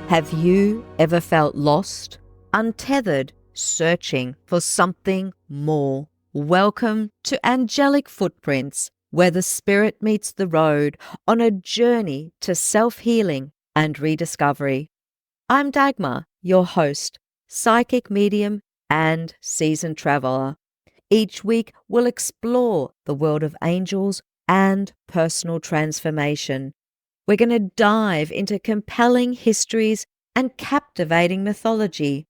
Have you ever felt lost, untethered, searching for something more? Welcome to Angelic Footprints, where the spirit meets the road on a journey to self-healing and rediscovery. I'm Dagmar, your host, psychic medium and seasoned traveler. Each week, we'll explore the world of angels and personal transformation. We're going to dive into compelling histories and captivating mythology.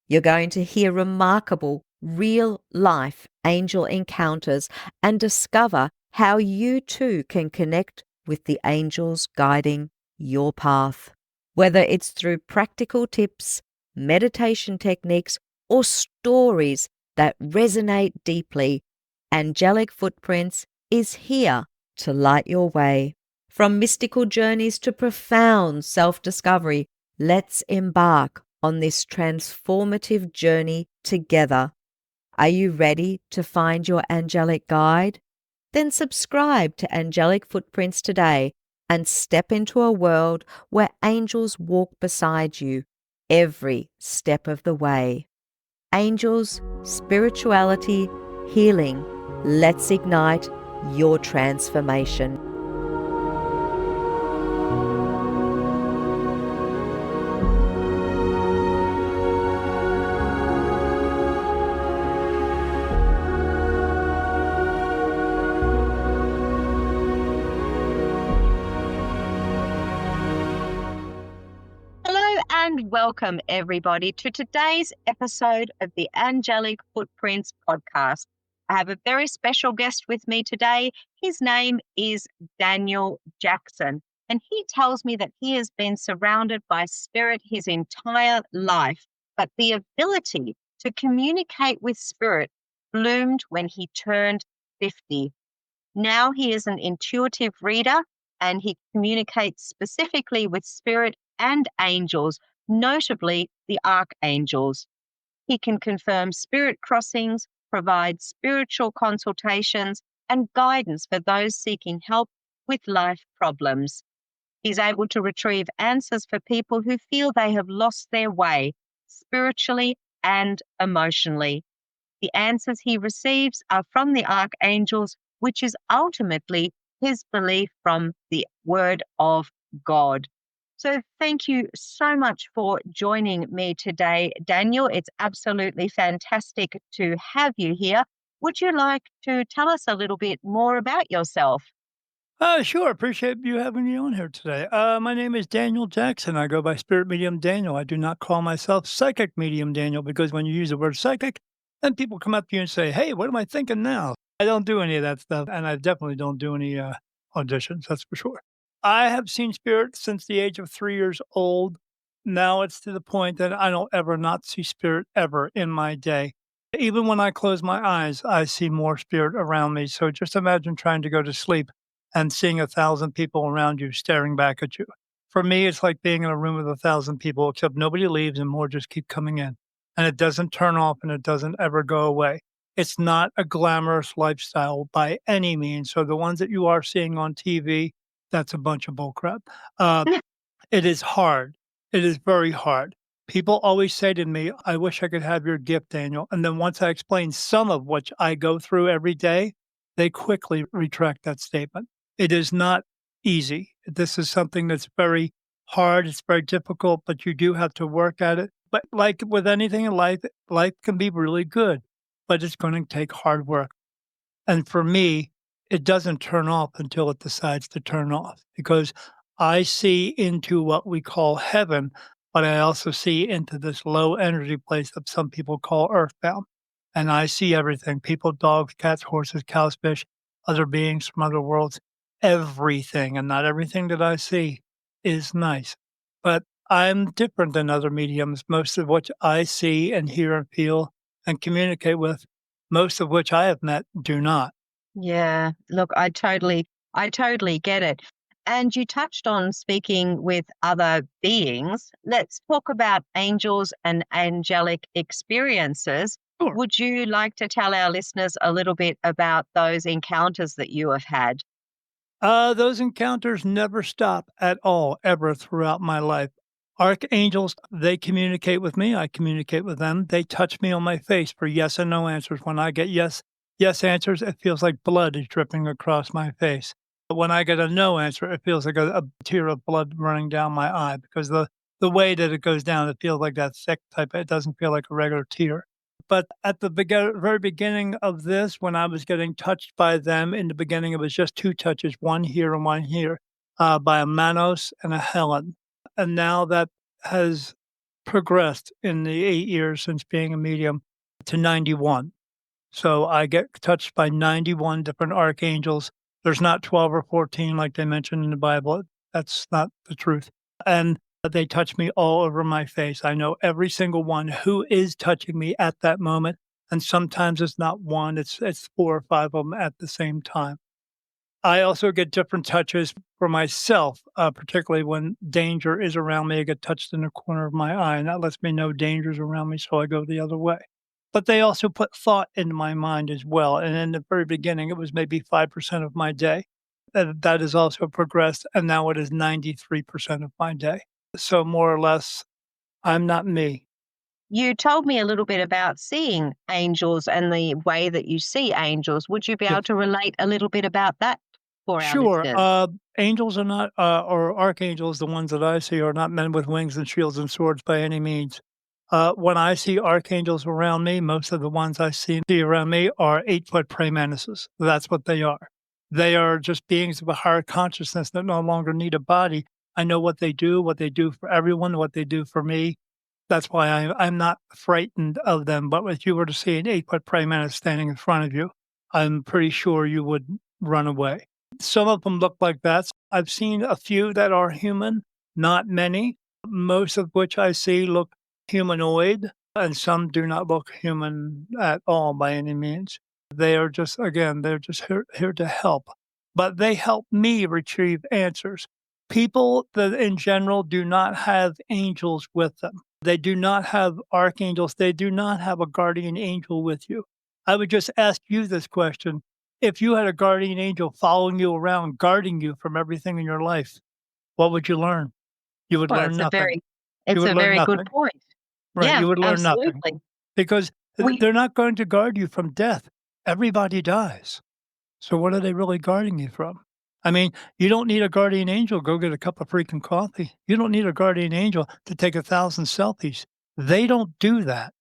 You're going to hear remarkable, real-life angel encounters and discover how you too can connect with the angels guiding your path. Whether it's through practical tips, meditation techniques, or stories that resonate deeply, Angelic Footprints is here to light your way. From mystical journeys to profound self-discovery, let's embark on this transformative journey together. Are you ready to find your angelic guide? Then subscribe to Angelic Footprints today and step into a world where angels walk beside you every step of the way. Angels, spirituality, healing. Let's ignite your transformation. And welcome everybody to today's episode of the Angelic Footprints podcast. I have a very special guest with me today. His name is Daniel Jackson, and he tells me that he has been surrounded by spirit his entire life, but the ability to communicate with spirit bloomed when he turned 50. Now he is an intuitive reader, and he communicates specifically with spirit and angels, notably the archangels. He can confirm spirit crossings, provide spiritual consultations, and guidance for those seeking help with life problems. He's able to retrieve answers for people who feel they have lost their way, spiritually and emotionally. The answers he receives are from the archangels, which is ultimately his belief from the Word of God. So thank you so much for joining me today, Daniel. It's absolutely fantastic to have you here. Would you like to tell us a little bit more about yourself? Sure. Appreciate you having me on here today. My name is Daniel Jackson. I go by Spirit Medium Daniel. I do not call myself Psychic Medium Daniel because when you use the word psychic, then people come up to you and say, "Hey, what am I thinking now?" I don't do any of that stuff, and I definitely don't do any auditions. That's for sure. I have seen spirit since the age of 3 years old. Now it's to the point that I don't ever not see spirit ever in my day. Even when I close my eyes, I see more spirit around me. So just imagine trying to go to sleep and seeing 1,000 people around you staring back at you. For me, it's like being in a room with 1,000 people, except nobody leaves and more just keep coming in. And it doesn't turn off and it doesn't ever go away. It's not a glamorous lifestyle by any means. So the ones that you are seeing on TV, that's a bunch of bullcrap. Uh, it is hard. It is very hard. People always say to me, I wish I could have your gift, Daniel. And then once I explain some of what I go through every day, they quickly retract that statement. It is not easy. This is something that's very hard. It's very difficult, but you do have to work at it. But like with anything in life, life can be really good, but it's going to take hard work. And for me, it doesn't turn off until it decides to turn off because I see into what we call heaven, but I also see into this low energy place that some people call earthbound. And I see everything people, dogs, cats, horses, cows, fish, other beings from other worlds, everything. And not everything that I see is nice. But I'm different than other mediums. Most of what I see and hear and feel and communicate with, most of which I have met, do not. Yeah, look, I totally get it. And you touched on speaking with other beings. Let's talk about angels and angelic experiences. Sure. Would you like to tell our listeners a little bit about those encounters that you have had? Those encounters never stop at all, ever throughout my life. Archangels, they communicate with me, I communicate with them. They touch me on my face for yes and no answers. When I get yes answers, it feels like blood is dripping across my face. But when I get a no answer, it feels like a tear of blood running down my eye because the way that it goes down, it feels like that thick type. It doesn't feel like a regular tear. But at the very beginning of this, when I was getting touched by them, in the beginning, it was just 2 touches, one here and one here, by a Manos and a Helen. And now that has progressed in the 8 years since being a medium to 91. So I get touched by 91 different archangels. There's not 12 or 14 like they mentioned in the Bible. That's not the truth. And they touch me all over my face. I know every single one who is touching me at that moment. And sometimes it's not one, it's 4 or 5 of them at the same time. I also get different touches for myself, particularly when danger is around me. I get touched in the corner of my eye, and that lets me know danger's around me, so I go the other way. But they also put thought into my mind as well. And in the very beginning, it was maybe 5% of my day. That has also progressed, and now it is 93% of my day. So more or less, I'm not me. You told me a little bit about seeing angels and the way that you see angels. Would you be able Yes. to relate a little bit about that for our Sure. listeners? Angels are not, or archangels, the ones that I see, are not men with wings and shields and swords by any means. When I see archangels around me, most of the ones I see around me are 8-foot praying mantises. That's what they are. They are just beings of a higher consciousness that no longer need a body. I know what they do for everyone, what they do for me. That's why I'm not frightened of them. But if you were to see an 8-foot praying mantis standing in front of you, I'm pretty sure you would run away. Some of them look like that. I've seen a few that are human, not many. Most of which I see look humanoid, and some do not look human at all by any means. They are just, again, they're just here to help. But they help me retrieve answers. People that in general do not have angels with them. They do not have archangels. They do not have a guardian angel with you. I would just ask you this question: if you had a guardian angel following you around, guarding you from everything in your life, what would you learn? You would Well, learn nothing. You it's would a learn very good nothing. point. Right, Yeah, you would learn nothing absolutely. because We they're not going to guard you from death. Everybody dies. So what are they really guarding you from? I mean, you don't need a guardian angel, go get a cup of freaking coffee. You don't need a guardian angel to take 1,000 selfies. They don't do that.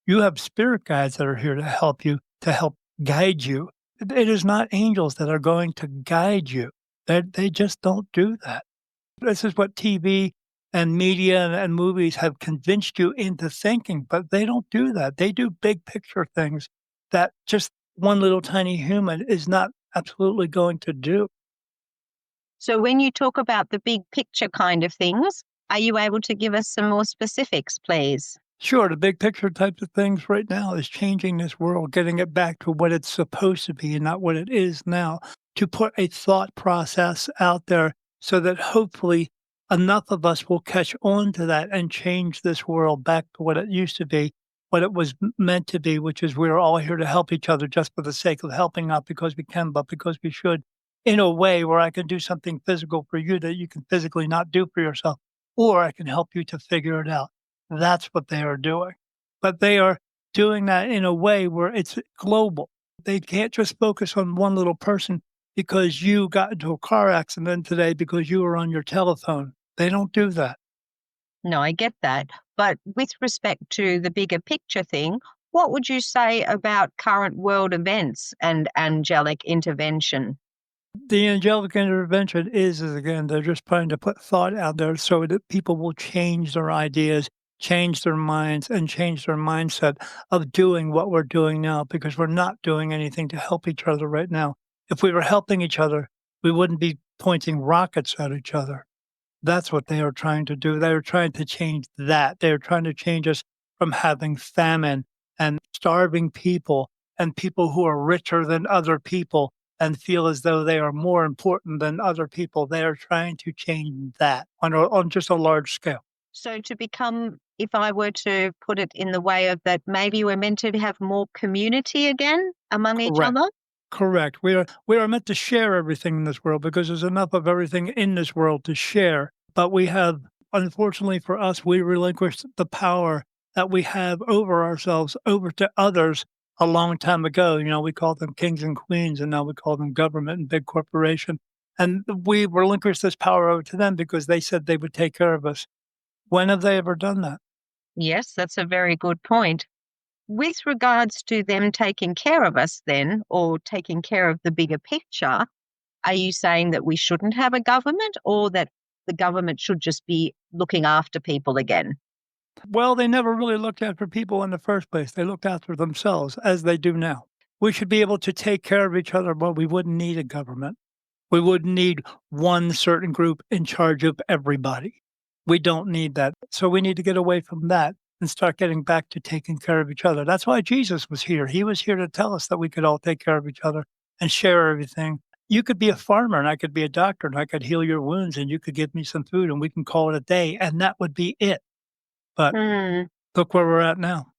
You have spirit guides that are here to help you, to help guide you. It is not angels that are going to guide you. They just don't do that. This is what TV and media and movies have convinced you into thinking, but they don't do that. They do big picture things that just one little tiny human is not absolutely going to do. So when you talk about the big picture kind of things, are you able to give us some more specifics, please? Sure, the big picture types of things right now is changing this world, getting it back to what it's supposed to be and not what it is now, to put a thought process out there so that hopefully enough of us will catch on to that and change this world back to what it used to be, what it was meant to be, which is we're all here to help each other just for the sake of helping, not because we can, but because we should, in a way where I can do something physical for you that you can physically not do for yourself, or I can help you to figure it out. That's what they are doing. But they are doing that in a way where it's global. They can't just focus on one little person because you got into a car accident today because you were on your telephone. They don't do that. No, I get that. But with respect to the bigger picture thing, what would you say about current world events and angelic intervention? The angelic intervention is again, they're just trying to put thought out there so that people will change their ideas, change their minds, and change their mindset of doing what we're doing now because we're not doing anything to help each other right now. If we were helping each other, we wouldn't be pointing rockets at each other. That's what they are trying to do. They are trying to change that. They are trying to change us from having famine and starving people and people who are richer than other people and feel as though they are more important than other people. They are trying to change that on just a large scale. So to become, if I were to put it in the way of that, maybe we're meant to have more community again among each Correct. other? Correct. We are meant to share everything in this world because there's enough of everything in this world to share, but we have unfortunately for us, we relinquished the power that we have over ourselves over to others a long time ago. We called them kings and queens, and now we call them government and big corporation. And we relinquished this power over to them because they said they would take care of us. When have they ever done that? Yes, that's a very good point. With regards to them taking care of us then, or taking care of the bigger picture, are you saying that we shouldn't have a government, or that the government should just be looking after people again? Well, they never really looked after people in the first place. They looked after themselves as they do now. We should be able to take care of each other, but we wouldn't need a government. We wouldn't need one certain group in charge of everybody. We don't need that. So we need to get away from that and start getting back to taking care of each other. That's why Jesus was here. He was here to tell us that we could all take care of each other and share everything. You could be a farmer and I could be a doctor and I could heal your wounds and you could give me some food and we can call it a day and that would be it. But Hmm. look where we're at now.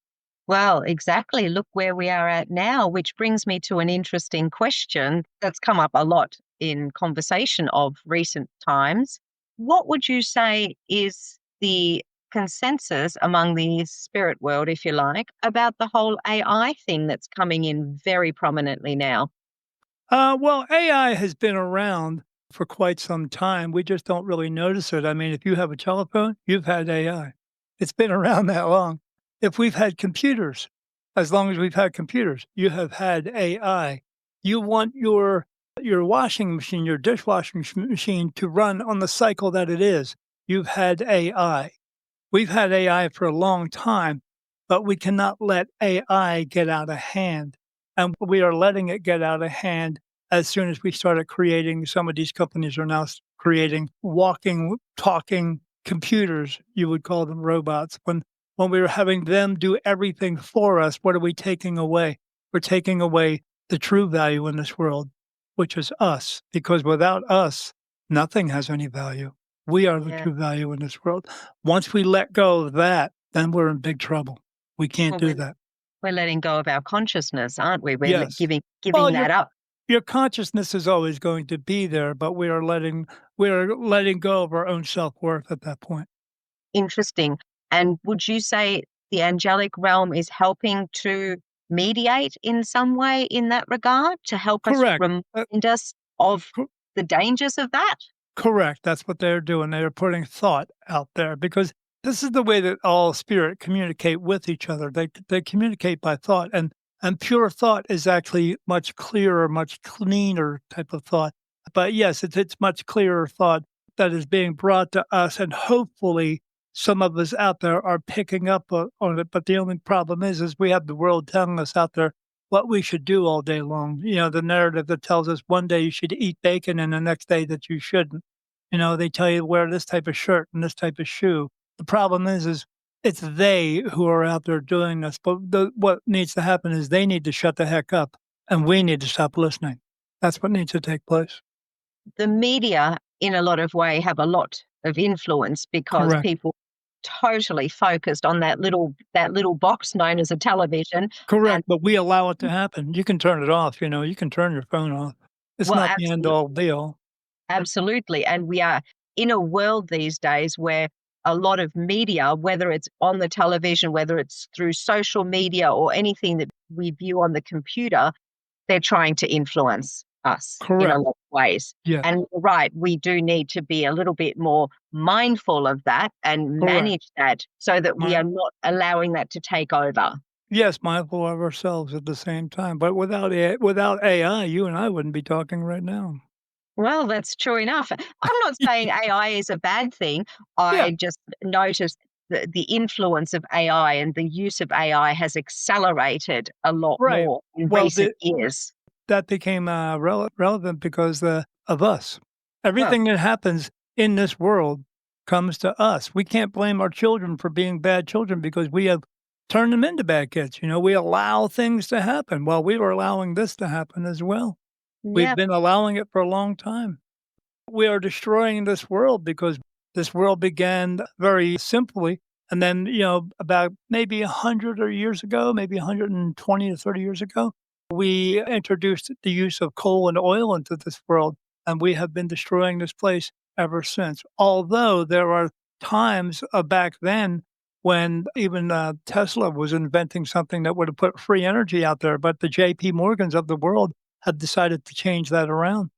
Well, exactly. Look where we are at now, which brings me to an interesting question that's come up a lot in conversation of recent times. What would you say is the consensus among the spirit world, if you like, about the whole AI thing that's coming in very prominently now? Well, AI has been around for quite some time. We just don't really notice it. I mean, if you have a telephone, you've had AI. It's been around that long. If we've had computers, as long as we've had computers, you have had AI. You want your washing machine, your dishwashing machine to run on the cycle that it is. You've had AI. We've had AI for a long time, but we cannot let AI get out of hand. And we are letting it get out of hand as soon as we started creating some of these companies are now creating walking, talking computers, you would call them robots. When we were having them do everything for us, what are we taking away? We're taking away the true value in this world, which is us, because without us, nothing has any value. We are the Yeah. true value in this world. Once we let go of that, then we're in big trouble. We can't Well, do that. we're letting go of our consciousness, aren't we? We're Yes. giving Well, that up. your consciousness is always going to be there, but we are letting go of our own self-worth at that point. Interesting. And would you say the angelic realm is helping to mediate in some way in that regard to help us Correct. remind Uh, us of co the dangers of that? Correct. That's what they're doing. They are putting thought out there because this is the way that all spirit communicate with each other. They communicate by thought, and pure thought is actually much clearer, much cleaner type of thought. But yes, it's much clearer thought that is being brought to us, and hopefully some of us out there are picking up on it. But the only problem is we have the world telling us out there what we should do all day long. The narrative that tells us one day you should eat bacon and the next day that you shouldn't. They tell you to wear this type of shirt and this type of shoe. The problem is it's they who are out there doing this. But what needs to happen is they need to shut the heck up and we need to stop listening. That's what needs to take place. The media, in a lot of way, have a lot of influence because Correct. people totally focused on that little box known as a television. And Correct. But we allow it to happen. You can turn it off. You can turn your phone off. It's well, not the end absolutely. all be all. Absolutely. And we are in a world these days where a lot of media, whether it's on the television, whether it's through social media or anything that we view on the computer, they're trying to influence us in a Correct. lot of ways. Yes. And you're right, we do need to be a little bit more mindful of that and Correct. manage that so that we are My not allowing that to take over. Yes, mindful of ourselves at the same time, but without AI, you and I wouldn't be talking right now. Well, that's true enough. I'm not saying AI is a bad thing. Yeah, I just noticed the influence of AI and the use of AI has accelerated a lot right. more in Well, recent years. that became relevant because of us. Well, Everything that happens in this world comes to us. We can't blame our children for being bad children because we have turned them into bad kids. We allow things to happen. Well, we were allowing this to happen as well. We've yeah, been allowing it for a long time. We are destroying this world because this world began very simply. And then, about maybe 100 or years ago, maybe 120 to 30 years ago, we introduced the use of coal and oil into this world. And we have been destroying this place ever since. Although there are times back then when even Tesla was inventing something that would have put free energy out there, but the J.P. Morgans of the world have decided to change that around.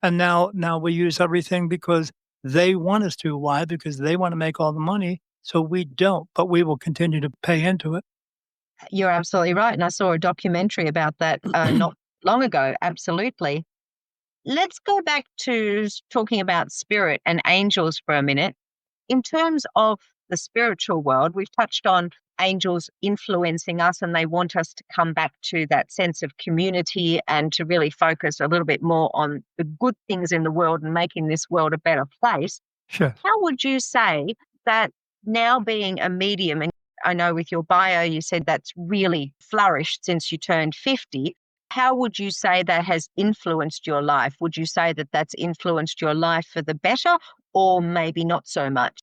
And now we use everything because they want us to. Why? Because they want to make all the money, so we don't, but we will continue to pay into it. You're absolutely right. And I saw a documentary about that not long ago. Absolutely. Let's go back to talking about spirit and angels for a minute. In terms of the spiritual world, we've touched on angels influencing us and they want us to come back to that sense of community and to really focus a little bit more on the good things in the world and making this world a better place. Sure. How would you say that now being a medium, and I know with your bio, you said that's really flourished since you turned 50. How would you say that has influenced your life? Would you say that that's influenced your life for the better or maybe not so much?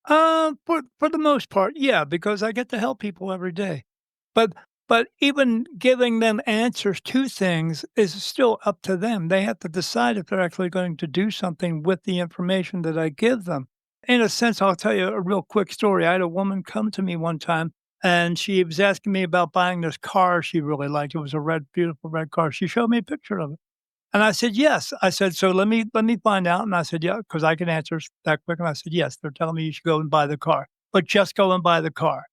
For the most part, yeah, because I get to help people every day. But but even giving them answers to things is still up to them. They have to decide if they're actually going to do something with the information that I give them. In a sense, I'll tell you a real quick story. I had a woman come to me one time and she was asking me about buying this car she really liked. It was a red, beautiful red car. She showed me a picture of it. And I said, "Yes." I said, "So let me find out." And I said, "Yeah," because I can answer that quick. And I said, "Yes, they're telling me you should go and buy the car, but just go and buy the car."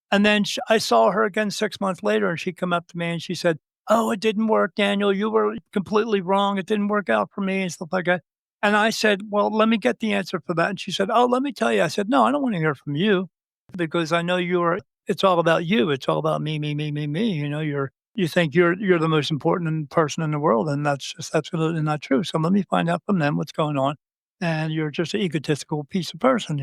And then I saw her again 6 months later, and she come up to me and she said, "Oh, it didn't work, Daniel. You were completely wrong. It didn't work out for me," and stuff like that. And I said, "Well, let me get the answer for that." And she said, "Oh, let me tell you." I said, "No, I don't want to hear from you because I know it's all about you. It's all about me, me, me, me, me. You think you're the most important person in the world, and that's just absolutely not true. So let me find out from them what's going on. And you're just an egotistical piece of person."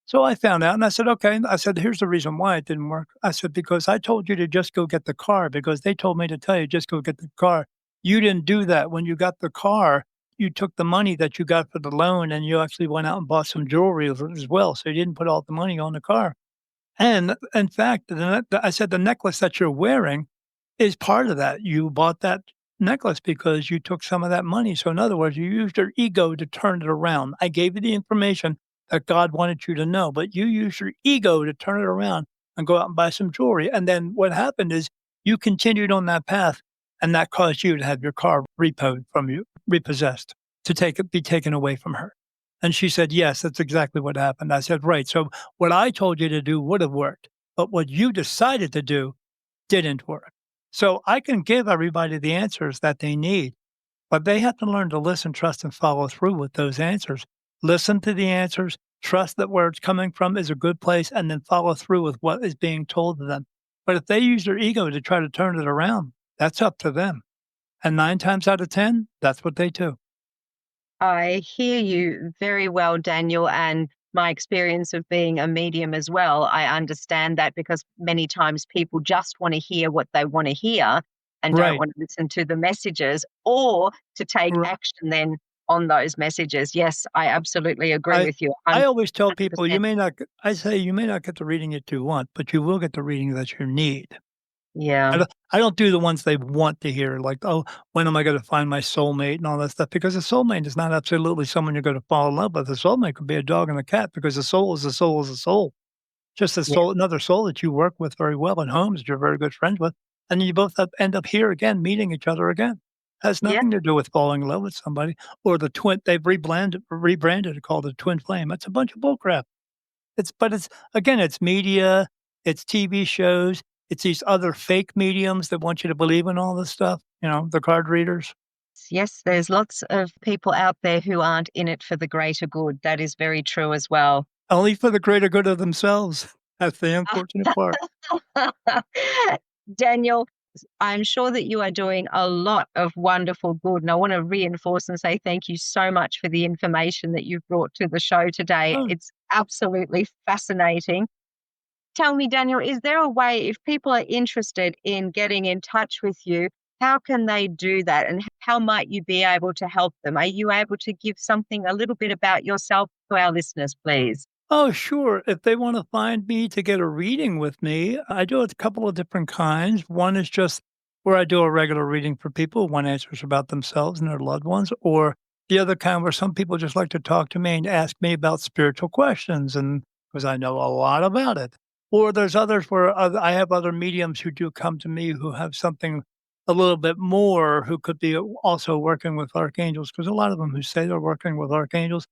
So I found out and I said, "Okay." I said, "Here's the reason why it didn't work." I said, "Because I told you to just go get the car because they told me to tell you just go get the car. You didn't do that. When you got the car, you took the money that you got for the loan and you actually went out and bought some jewelry as well. So you didn't put all the money on the car. And in fact, I said, the necklace that you're wearing is part of that. You bought that necklace because you took some of that money. So in other words, you used your ego to turn it around. I gave you the information that God wanted you to know, but you used your ego to turn it around and go out and buy some jewelry. And then what happened is you continued on that path, and that caused you to have your car repoed from you, repossessed, to be taken away from her." And she said, "Yes, that's exactly what happened." I said, "Right. So what I told you to do would have worked, but what you decided to do didn't work." So I can give everybody the answers that they need, but they have to learn to listen, trust, and follow through with those answers. Listen to the answers, trust that where it's coming from is a good place, and then follow through with what is being told to them. But if they use their ego to try to turn it around, that's up to them. And 9 times out of 10, that's what they do. I hear you very well, Daniel, and my experience of being a medium as well. I understand that because many times people just want to hear what they want to hear and don't Right. want to listen to the messages or to take R- action then on those messages. Yes, I absolutely agree I with you. I always tell people 100%. I say you may not get the reading that you want, but you will get the reading that you need. Yeah. I don't do the ones they want to hear, like, "Oh, when am I gonna find my soulmate?" and all that stuff, because a soulmate is not absolutely someone you're gonna fall in love with. A soulmate could be a dog and a cat because a soul is a soul is a soul. Just a Yeah. soul another soul that you work with very well in homes that you're very good friends with, and you both end up here again, meeting each other again. Has Yeah. nothing to do with falling in love with somebody or the twin they've rebranded it called the twin flame. That's a bunch of bullcrap. It's again, it's media, it's TV shows, it's these other fake mediums that want you to believe in all this stuff, the card readers. Yes, there's lots of people out there who aren't in it for the greater good. That is very true as well. Only for the greater good of themselves. That's the unfortunate part. Daniel, I'm sure that you are doing a lot of wonderful good. And I want to reinforce and say thank you so much for the information that you've brought to the show today. Oh, It's absolutely fascinating. Tell me, Daniel, is there a way, if people are interested in getting in touch with you, how can they do that? And how might you be able to help them? Are you able to give something a little bit about yourself to our listeners, please? oh, sure. If they wanna find me to get a reading with me, I do a couple of different kinds. One is just where I do a regular reading for people. One answers about themselves and their loved ones, or the other kind where some people just like to talk to me and ask me about spiritual questions, and because I know a lot about it. Or there's others where I have other mediums who do come to me who have something a little bit more, who could be also working with archangels, because a lot of them who say they're working with archangels,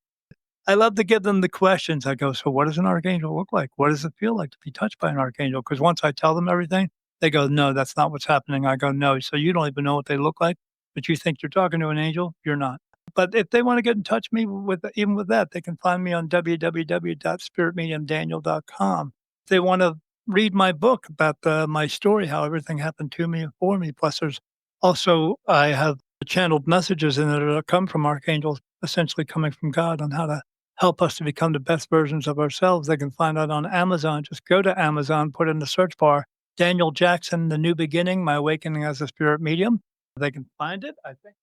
I love to give them the questions. I go, "So what does an archangel look like? What does it feel like to be touched by an archangel?" Because once I tell them everything, they go, "No, that's not what's happening." I go, "No, so you don't even know what they look like, but you think you're talking to an angel? You're not." But if they wanna get in touch me with even with that, they can find me on www.spiritmediumdaniel.com. If they wanna read my book about, my story, how everything happened to me and for me, plus there's also I have channeled messages in it that come from archangels, essentially coming from God on how to help us to become the best versions of ourselves. They can find that on Amazon. Just go to Amazon, put in the search bar, Daniel Jackson, The New Beginning, My Awakening as a Spirit Medium. They can find it, I think.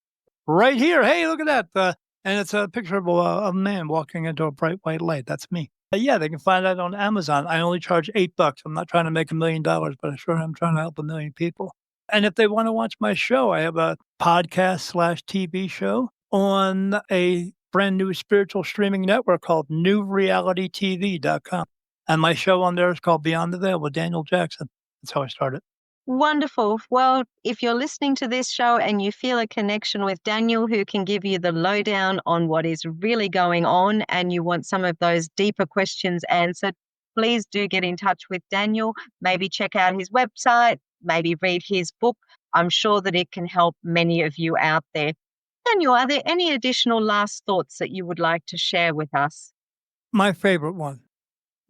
Right here. Hey, look at that. And it's a picture of a man walking into a bright white light. That's me. Yeah, they can find that on Amazon. I only charge $8. I'm not trying to make $1,000,000, but I sure am trying to help a million people. And if they want to watch my show, I have a podcast slash TV show on a brand new spiritual streaming network called newrealitytv.com. And my show on there is called Beyond the Veil with Daniel Jackson. That's how I started. Wonderful. Well, if you're listening to this show and you feel a connection with Daniel, who can give you the lowdown on what is really going on, and you want some of those deeper questions answered, please do get in touch with Daniel. Maybe check out his website, maybe read his book. I'm sure that it can help many of you out there. Daniel, are there any additional last thoughts that you would like to share with us? My favorite one.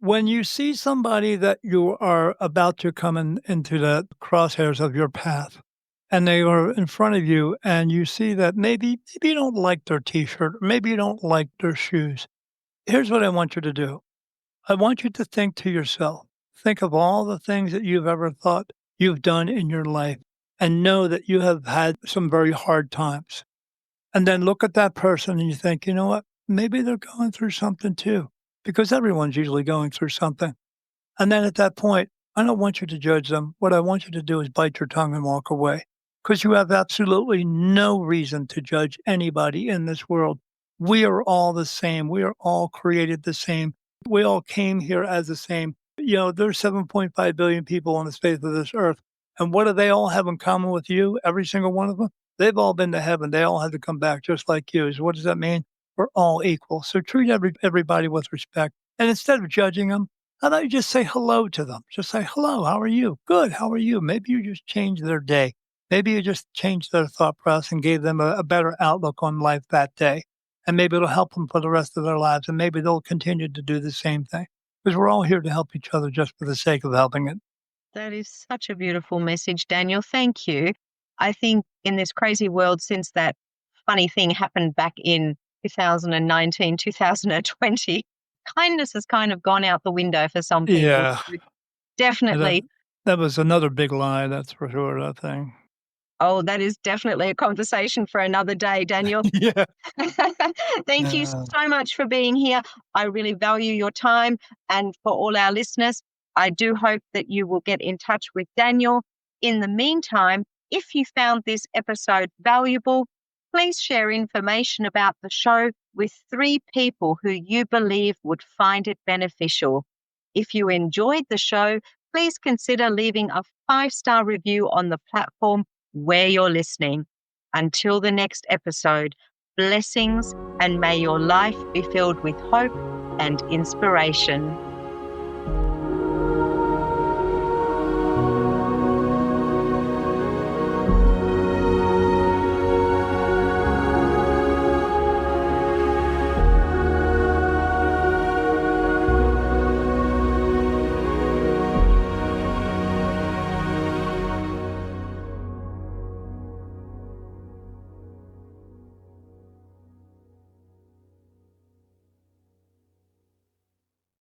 When you see somebody that you are about to come into the crosshairs of your path, and they are in front of you, and you see that maybe you don't like their T-shirt, or maybe you don't like their shoes. Here's what I want you to do. I want you to think to yourself, think of all the things that you've ever thought you've done in your life, and know that you have had some very hard times. And then look at that person and you think, you know what? Maybe they're going through something too, because everyone's usually going through something. And then at that point, I don't want you to judge them. What I want you to do is bite your tongue and walk away, because you have absolutely no reason to judge anybody in this world. We are all the same. We are all created the same. We all came here as the same. There's 7.5 billion people on the face of this earth. And what do they all have in common with you? Every single one of them? They've all been to heaven. They all had to come back just like you. So what does that mean? We're all equal. So treat everybody with respect. And instead of judging them, how about you just say hello to them? Just say, hello, how are you? Good, how are you? Maybe you just changed their day. Maybe you just changed their thought process and gave them a better outlook on life that day. And maybe it'll help them for the rest of their lives. And maybe they'll continue to do the same thing, because we're all here to help each other just for the sake of helping it. That is such a beautiful message, Daniel. Thank you. I think in this crazy world, since that funny thing happened back in 2019, 2020, kindness has kind of gone out the window for some people. Yeah, So and definitely. that was another big lie, that's for sure, that thing. Oh, that is definitely a conversation for another day, Daniel. Yeah. Thank you Yeah. so much for being here. I really value your time. And for all our listeners, I do hope that you will get in touch with Daniel. In the meantime, if you found this episode valuable, please share information about the show with 3 people who you believe would find it beneficial. If you enjoyed the show, please consider leaving a 5-star review on the platform where you're listening. Until the next episode, blessings, and may your life be filled with hope and inspiration.